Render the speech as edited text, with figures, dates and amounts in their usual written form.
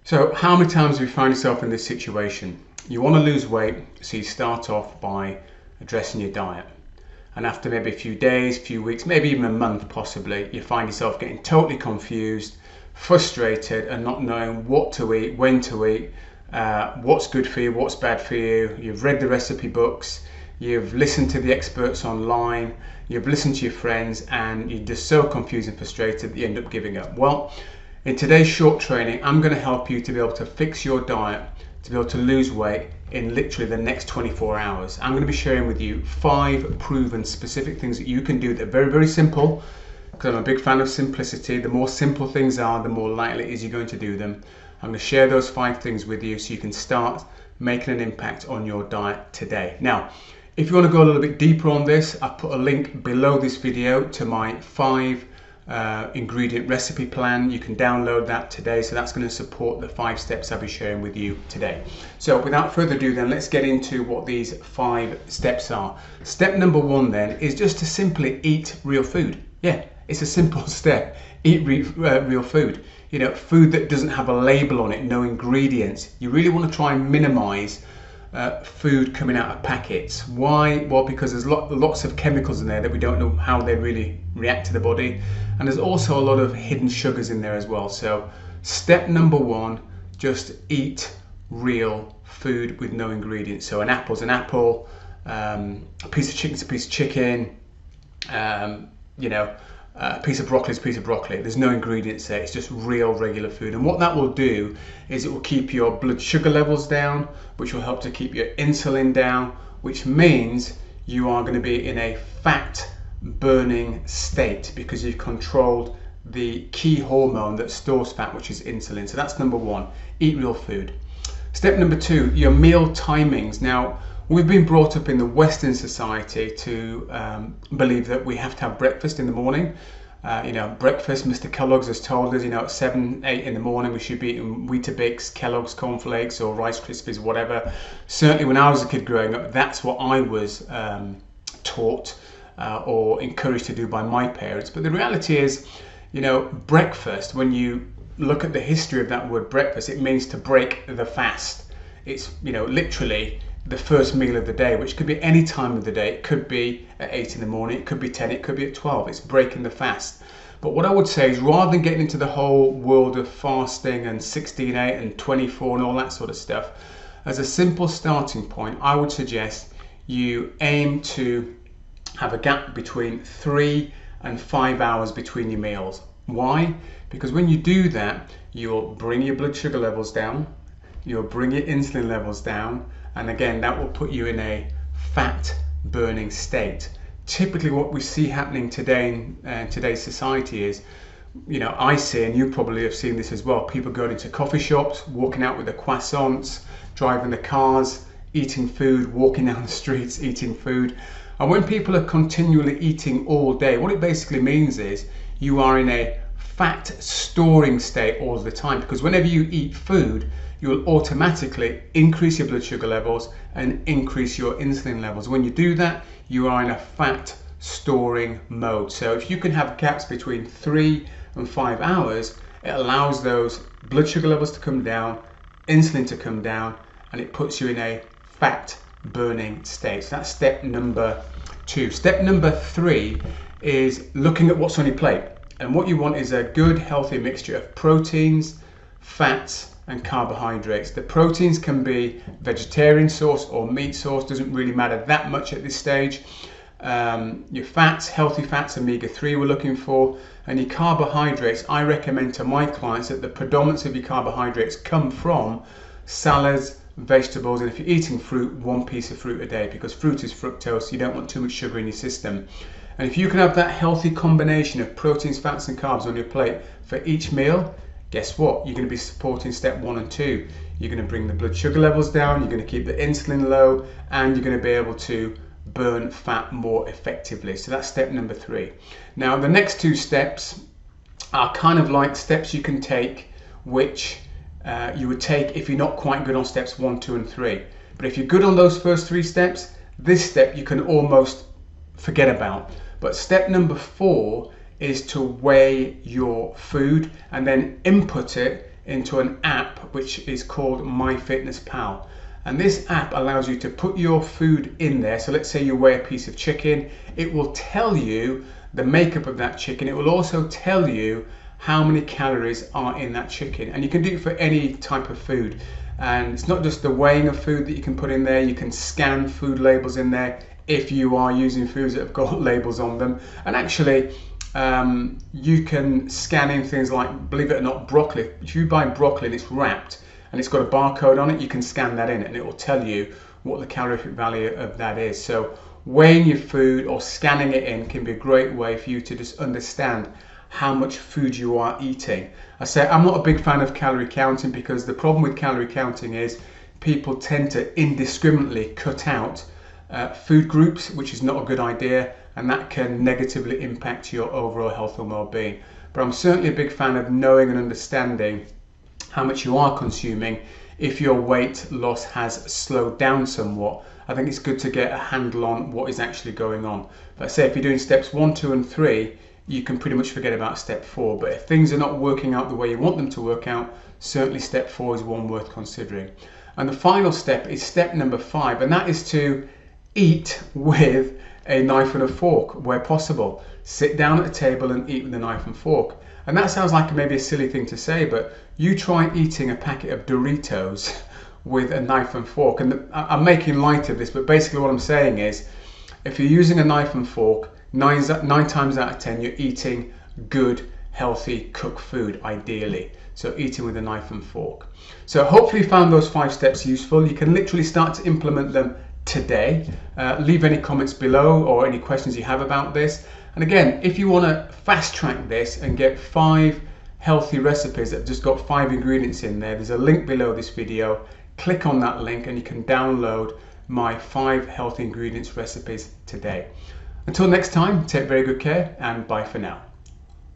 So how many times have you find yourself in this situation? You want to lose weight, so you start off by addressing your diet. And after maybe a few days, few weeks, maybe even a month possibly, you find yourself getting totally confused, frustrated and not knowing what to eat, when to eat, what's good for you, what's bad for you. You've read the recipe books, you've listened to the experts online, you've listened to your friends, and you're just so confused and frustrated that you end up giving up. Well, in today's short training, I'm going to help you to be able to fix your diet, to be able to lose weight in literally the next 24 hours. I'm going to be sharing with you 5 proven specific things that you can do that are very, very simple, because I'm a big fan of simplicity. The more simple things are, the more likely it is you're going to do them. I'm going to share those 5 things with you so you can start making an impact on your diet today. Now, if you want to go a little bit deeper on this, I've put a link below this video to my 5 ingredient recipe plan. You can download that today, so that's going to support the 5 steps I'll be sharing with you today. So without further ado then, let's get into what these 5 steps are. Step number 1 then is just to simply eat real food. Yeah, it's a simple step. Eat real food. You know, food that doesn't have a label on it, no ingredients. You really want to try and minimize food coming out of packets. Why? Well, because there's lots of chemicals in there that we don't know how they really react to the body, and there's also a lot of hidden sugars in there as well. So step number 1, just eat real food with no ingredients. So an apple's an apple, a piece of chicken's a piece of chicken, a piece of broccoli is a piece of broccoli. There's no ingredients there. It's just real, regular food. And what that will do is it will keep your blood sugar levels down, which will help to keep your insulin down, which means you are going to be in a fat burning state because you've controlled the key hormone that stores fat, which is insulin. So that's number 1, eat real food. Step number 2, your meal timings. Now, we've been brought up in the Western society to believe that we have to have breakfast in the morning. Breakfast, Mr. Kellogg's has told us, at 7, 8 in the morning we should be eating Weetabix, Kellogg's cornflakes or Rice Krispies, whatever. Certainly when I was a kid growing up, that's what I was taught or encouraged to do by my parents. But the reality is, breakfast, when you look at the history of that word breakfast, it means to break the fast. It's, literally the first meal of the day, which could be any time of the day. It could be at 8 in the morning, it could be 10, it could be at 12. It's breaking the fast. But what I would say is, rather than getting into the whole world of fasting and 16-8 and 24 and all that sort of stuff, as a simple starting point, I would suggest you aim to have a gap between 3 and 5 hours between your meals. Why? Because when you do that, you'll bring your blood sugar levels down, you'll bring your insulin levels down, and again, that will put you in a fat burning state. Typically what we see happening today in today's society is, I see, and you probably have seen this as well, people going into coffee shops, walking out with their croissants, driving the cars, eating food, walking down the streets, eating food. And when people are continually eating all day, what it basically means is you are in a fat storing state all the time, because whenever you eat food, you will automatically increase your blood sugar levels and increase your insulin levels. When you do that, you are in a fat storing mode. So if you can have gaps between 3 and 5 hours, it allows those blood sugar levels to come down, insulin to come down, and it puts you in a fat burning state. So that's step number 2. Step number 3 is looking at what's on your plate. And what you want is a good, healthy mixture of proteins, fats, and carbohydrates. The proteins can be vegetarian source or meat source, doesn't really matter that much at this stage. Your fats, healthy fats, omega-3 we're looking for, and your carbohydrates, I recommend to my clients that the predominance of your carbohydrates come from salads, vegetables, and if you're eating fruit, 1 piece of fruit a day, because fruit is fructose, you don't want too much sugar in your system. And if you can have that healthy combination of proteins, fats and carbs on your plate for each meal, guess what? You're going to be supporting step 1 and 2. You're going to bring the blood sugar levels down, you're going to keep the insulin low, and you're going to be able to burn fat more effectively. So that's step number 3. Now the next 2 steps are kind of like steps you can take, which you would take if you're not quite good on steps 1, 2 and 3. But if you're good on those first 3 steps, this step you can almost forget about. But step number 4 is to weigh your food and then input it into an app which is called MyFitnessPal. And this app allows you to put your food in there. So let's say you weigh a piece of chicken, it will tell you the makeup of that chicken. It will also tell you how many calories are in that chicken. And you can do it for any type of food. And it's not just the weighing of food that you can put in there, you can scan food labels in there if you are using foods that have got labels on them. And actually, you can scan in things like, believe it or not, broccoli. If you buy broccoli and it's wrapped and it's got a barcode on it, you can scan that in and it will tell you what the calorific value of that is. So weighing your food or scanning it in can be a great way for you to just understand how much food you are eating. I say I'm not a big fan of calorie counting because the problem with calorie counting is people tend to indiscriminately cut out food groups, which is not a good idea, and that can negatively impact your overall health and well-being. But I'm certainly a big fan of knowing and understanding how much you are consuming. If your weight loss has slowed down somewhat, I think it's good to get a handle on what is actually going on. But say if you're doing steps 1, 2 and 3, you can pretty much forget about step 4. But if things are not working out the way you want them to work out, certainly step 4 is one worth considering. And the final step is step number 5, and that is to eat with a knife and a fork where possible. Sit down at a table and eat with a knife and fork. And that sounds like maybe a silly thing to say, but you try eating a packet of Doritos with a knife and fork. And I'm making light of this, but basically what I'm saying is, if you're using a knife and fork, 9 times out of 10 you're eating good, healthy, cooked food, ideally. So eating with a knife and fork. So hopefully you found those 5 steps useful. You can literally start to implement them today. Leave any comments below or any questions you have about this. And again, if you want to fast track this and get 5 healthy recipes that have just got 5 ingredients in there, there's a link below this video. Click on that link and you can download my 5 healthy ingredients recipes today. Until next time, take very good care and bye for now.